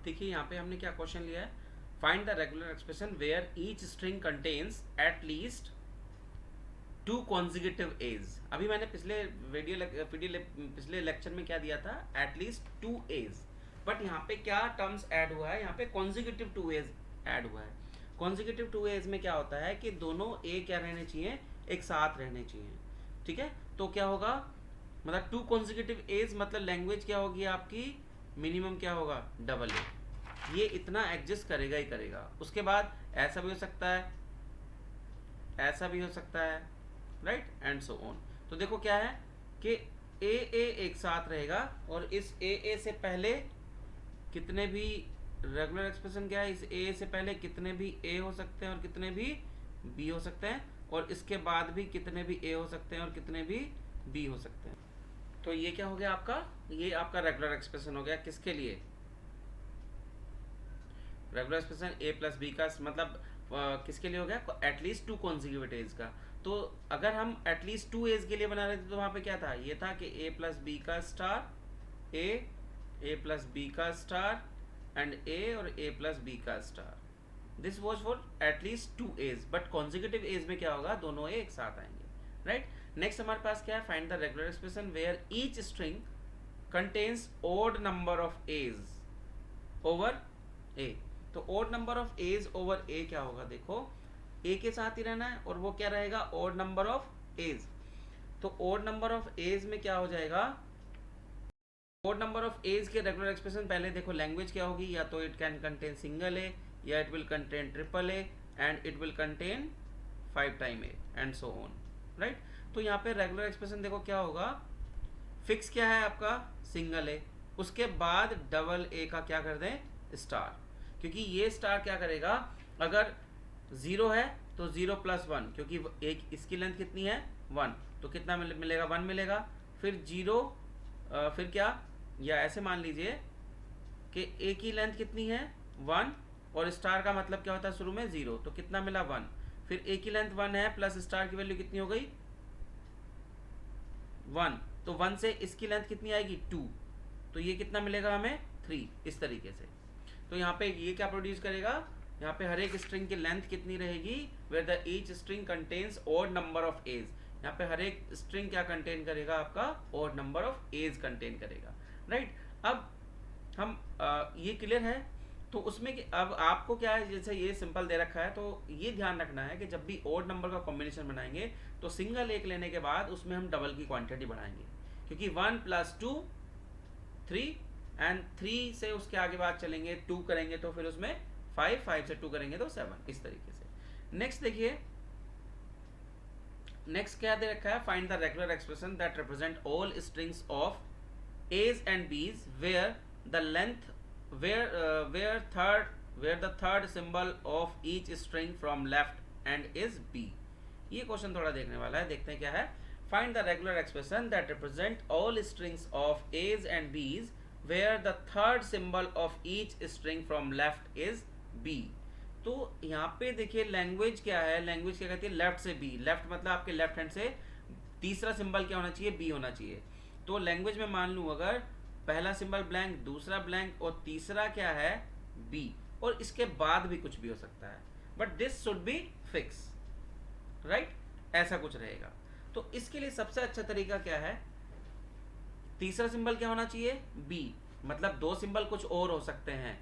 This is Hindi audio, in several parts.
देखिए यहाँ पे हमने क्या क्वेश्चन लिया है, find the regular expression where each string contains at least two consecutive a's. अभी मैंने पिछले लेक्चर में क्या दिया था, एटलीस्ट टू एज, बट यहाँ पे क्या टर्म्स ऐड हुआ है, यहाँ पे कॉन्जिक्यूटिव टू एज ऐड हुआ है। कॉन्जिक्यूटिव टू एज में क्या होता है कि दोनों ए क्या रहने चाहिए, एक साथ रहने चाहिए। ठीक है, तो क्या होगा, मतलब टू कॉन्जिक्यूटिव एज मतलब लैंग्वेज क्या होगी आपकी, मिनिमम क्या होगा, डबल ए। ये इतना एडजस्ट करेगा ही करेगा। उसके बाद ऐसा भी हो सकता है, ऐसा भी हो सकता है, राइट, एंड सो ऑन। तो देखो क्या है कि ए ए एक साथ रहेगा, और इस ए से पहले कितने भी रेगुलर एक्सप्रेशन क्या है, इस ए से पहले कितने भी ए हो सकते हैं और कितने भी बी हो सकते हैं, और इसके बाद भी कितने भी ए हो सकते हैं और कितने भी बी हो सकते हैं। तो ये क्या हो गया आपका, ये आपका रेगुलर एक्सप्रेशन हो गया। किसके लिए, regular expression a plus b का मतलब किसके लिए हो गया, एटलीस्ट टू कॉन्जिक्यूटिव एज का। तो अगर हम एटलीस्ट टू एज के लिए बना रहे थे तो वहां पे क्या था, ये था कि ए प्लस बी का स्टार ए प्लस बी का स्टार एंड ए और ए प्लस बी का star. This was for at least two a's, but consecutive a's में क्या होगा, दोनों ए एक साथ आएंगे, राइट। नेक्स्ट हमारे पास क्या है, find the regular expression where each string contains odd number of a's over a. तो odd number of a's over a क्या होगा, देखो ए के साथ ही रहना है, और वो क्या रहेगा, ओड नंबर ऑफ एज। तो ओड नंबर ऑफ एज में क्या हो जाएगा, ओड नंबर ऑफ एज के रेगुलर एक्सप्रेशन पहले देखो लैंग्वेज क्या होगी, या तो इट कैन कंटेन सिंगल ए, या it will contain triple A, and it will contain 5 time A, and so on, right. तो यहाँ पे रेगुलर एक्सप्रेशन देखो क्या होगा, फिक्स क्या है आपका, सिंगल ए, उसके बाद डबल ए का क्या कर दें, स्टार, क्योंकि ये स्टार क्या करेगा, अगर 0 है तो 0 प्लस 1, क्योंकि एक इसकी लेंथ कितनी है 1, तो कितना मिलेगा, 1 मिलेगा। फिर 0, फिर क्या, या ऐसे मान लीजिए कि ए की लेंथ कितनी है 1, और स्टार का मतलब क्या होता है शुरू में 0, तो कितना मिला 1। फिर ए की लेंथ 1 है, प्लस स्टार की वैल्यू कितनी हो गई 1, तो 1 से इसकी लेंथ कितनी आएगी 2, तो ये कितना मिलेगा हमें 3, इस तरीके से। तो यहाँ पे ये क्या प्रोड्यूस करेगा, यहाँ पे हर एक स्ट्रिंग की लेंथ कितनी रहेगी, where the each string contains odd number of a's. यहाँ पे हर एक स्ट्रिंग क्या कंटेन करेगा, आपका odd number of a's contain करेगा, राइट। अब हम ये क्लियर है। तो उसमें कि अब आपको क्या है, जैसे ये सिंपल दे रखा है, तो ये ध्यान रखना है कि जब भी ओड नंबर का कॉम्बिनेशन बनाएंगे तो सिंगल एक लेने के बाद उसमें हम डबल की क्वांटिटी बढ़ाएंगे, क्योंकि 1 प्लस 2 3, एंड 3 से उसके आगे बात चलेंगे, 2 करेंगे तो फिर उसमें 5, 5 से 2 करेंगे तो 7, इस तरीके से। नेक्स्ट देखिए, नेक्स्ट क्या दे रखा है, find the regular expression that represent all strings of a's and b's where the length where the third symbol of each string from left end is b। ये क्वेश्चन थोड़ा देखने वाला है, देखते हैं क्या है। find the regular expression that represent all strings of a's and b's where the third symbol of each string from left is b। तो यहाँ पे देखिए लैंग्वेज क्या है, लैंग्वेज क्या कहती है, लेफ्ट से बी, लेफ्ट मतलब आपके लेफ्ट हैंड से तीसरा सिंबल क्या होना चाहिए, बी होना चाहिए। तो लैंग्वेज में मान लूँ अगर पहला सिंबल ब्लैंक, दूसरा ब्लैंक और तीसरा क्या है बी, और इसके बाद भी कुछ भी हो सकता है, but this should be fix, right, ऐसा कुछ रहेगा। तो इसके लिए सबसे अच्छा तरीका क्या है, तीसरा सिंबल क्या होना चाहिए, बी, मतलब दो सिंबल कुछ और हो सकते हैं,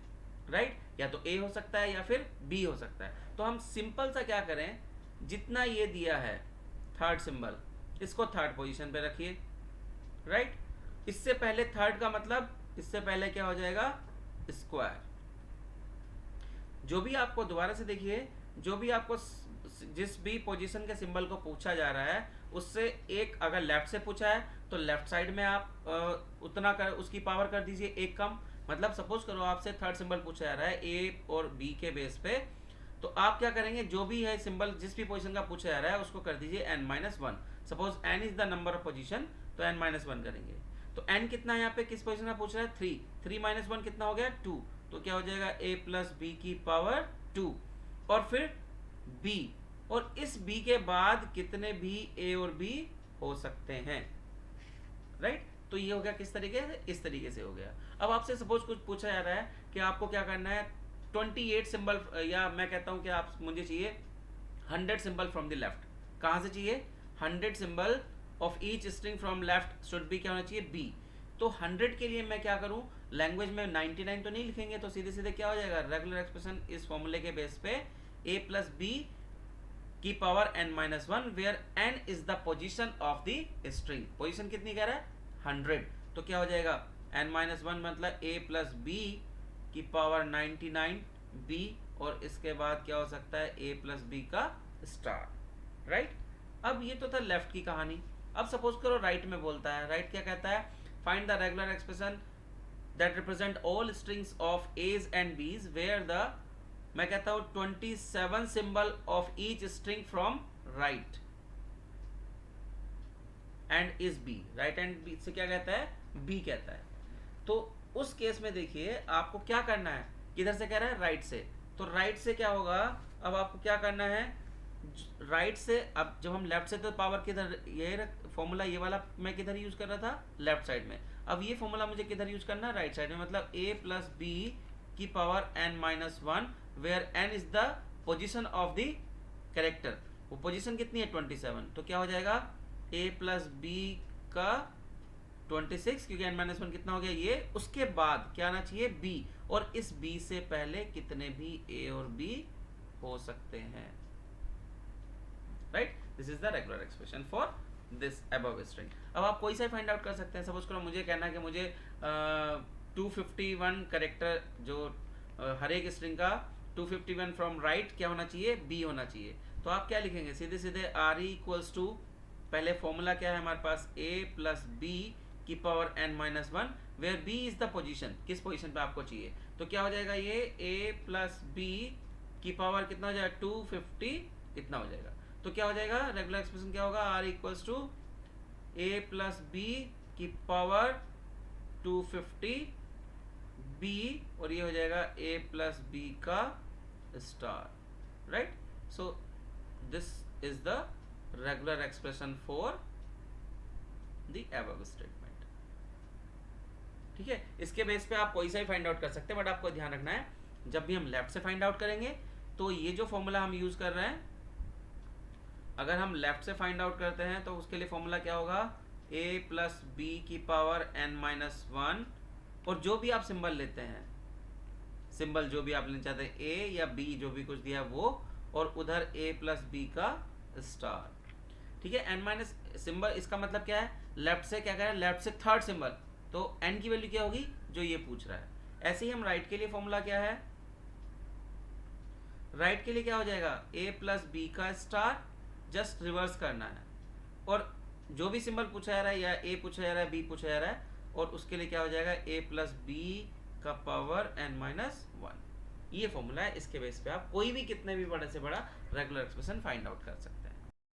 राइट, या तो ए हो सकता है या फिर बी हो सकता है। तो हम सिंपल सा क्या करें, जितना ये दिया है थर्ड सिंबल, इसको थर्ड पोजीशन पे रखिए, राइट। इससे पहले थर्ड का मतलब इससे पहले क्या हो जाएगा, स्क्वायर। जो भी आपको दोबारा से देखिए, जो भी आपको जिस भी पोजीशन के सिंबल को पूछा जा रहा है उससे एक, अगर लेफ्ट से पूछा है तो लेफ्ट साइड में आप उतना कर उसकी पावर कर दीजिए एक कम। मतलब सपोज करो आपसे थर्ड सिंबल पूछा जा रहा है ए और बी के बेस पे, तो आप क्या करेंगे, जो भी है सिंबल जिस भी पोजीशन का पूछा जा रहा है उसको कर दीजिए n-1। Suppose n is the number of position, तो n-1 करेंगे। तो n कितना है यहाँ पे, किस पोजीशन का पूछ रहा है 3, 3 - 1 कितना हो गया 2, तो क्या हो जाएगा a प्लस बी की पावर 2, और फिर b, और इस b के बाद कितने भी a और b हो सकते हैं, राइट। तो ये हो गया किस तरीके से, इस तरीके से हो गया। अब आपसे सपोज कुछ पूछा जा रहा है कि आपको क्या करना है, 28 सिंबल, या मैं कहता हूं कि आप मुझे चाहिए 100 सिंबल फ्रॉम द लेफ्ट। कहां से चाहिए, 100 symbol of each string from left should be क्या होना चाहिए, बी। तो 100 के लिए मैं क्या करूं, लैंग्वेज में 99 तो नहीं लिखेंगे, तो सीधे सीधे क्या हो जाएगा, रेगुलर एक्सप्रेशन इस फॉर्मूले के बेस पे a प्लस बी की power n-1 where n is the position of the string. Position कितनी कह रहा है, 100। तो क्या हो जाएगा, n-1 मतलब a प्लस बी की पावर 99 b, और इसके बाद क्या हो सकता है, a प्लस बी का स्टार, राइट। अब ये तो था लेफ्ट की कहानी। अब सपोज करो राइट में बोलता है, राइट क्या कहता है, find the regular expression that represent all strings of a's and b's where the, मैं कहता हूं 27 symbol of each string from right end is b. Right and b से क्या कहता है, बी कहता है। तो उस केस में देखिए आपको क्या करना है, किधर से कह रहा है, राइट से। तो राइट से क्या होगा, अब आपको क्या करना है, राइट से, अब जब हम लेफ्ट से, तो पावर किधर, ये फॉर्मूला ये वाला मैं किधर यूज कर रहा था, लेफ्ट साइड में। अब ये फॉर्मूला मुझे किधर यूज करना है, राइट साइड में, मतलब a प्लस बी की power n-1 where n is the position of the character. वो पोजिशन कितनी है, 27। तो क्या हो जाएगा, a प्लस बी का 26, क्योंकि n-1 कितना हो गया ये, उसके बाद क्या आना चाहिए, b, और इस b से पहले कितने भी a और b हो सकते हैं, right. This is the regular expression for this above string. अब आप कोई सा फाइंड आउट कर सकते हैं। सपोज करो मुझे कहना है कि मुझे 251 करेक्टर, जो हर एक स्ट्रिंग का 251 फ्रॉम राइट क्या होना चाहिए, बी होना चाहिए। तो आप क्या लिखेंगे, सीधे सीधे आर इक्वल्स टू, पहले फॉर्मूला क्या है हमारे पास, a प्लस बी की power n-1 where b is the position, किस पोजीशन पे आपको चाहिए। तो क्या हो जाएगा, ये a प्लस बी की पावर कितना हो जाएगा, 250 इतना हो जाएगा। तो क्या हो जाएगा, रेगुलर एक्सप्रेशन क्या होगा, r equals to a plus b की पावर 250 b, और ये हो जाएगा a प्लस बी का star, right. So this is the regular expression for the above statement. ठीक है, इसके बेस पे आप कोई सा ही फाइंड आउट कर सकते हैं, बट आपको ध्यान रखना है जब भी हम लेफ्ट से फाइंड आउट करेंगे तो ये जो फॉर्मूला हम यूज कर रहे हैं, अगर हम लेफ्ट से फाइंड आउट करते हैं तो उसके लिए फॉर्मूला क्या होगा, a प्लस बी की पावर n-1, और जो भी आप सिंबल लेते हैं, सिंबल जो भी आप लेना चाहते हैं, a या b जो भी कुछ दिया वो, और उधर a प्लस बी का स्टार। ठीक है, n- सिंबल, इसका मतलब क्या है, लेफ्ट से क्या कह रहा है, लेफ्ट से थर्ड सिंबल, तो n की वैल्यू क्या होगी, जो ये पूछ रहा है। ऐसे ही हम राइट के लिए फॉर्मूला क्या है, राइट के लिए क्या हो जाएगा, a प्लस बी का स्टार, जस्ट रिवर्स करना है, और जो भी सिंबल पूछा जा रहा है, या a पूछा जा रहा है, b पूछा जा रहा है, और उसके लिए क्या हो जाएगा, a प्लस बी का पावर n-1। ये फॉर्मूला है, इसके बेस पे आप कोई भी कितने भी बड़े से बड़ा रेगुलर एक्सप्रेशन फाइंड आउट कर सकते हैं।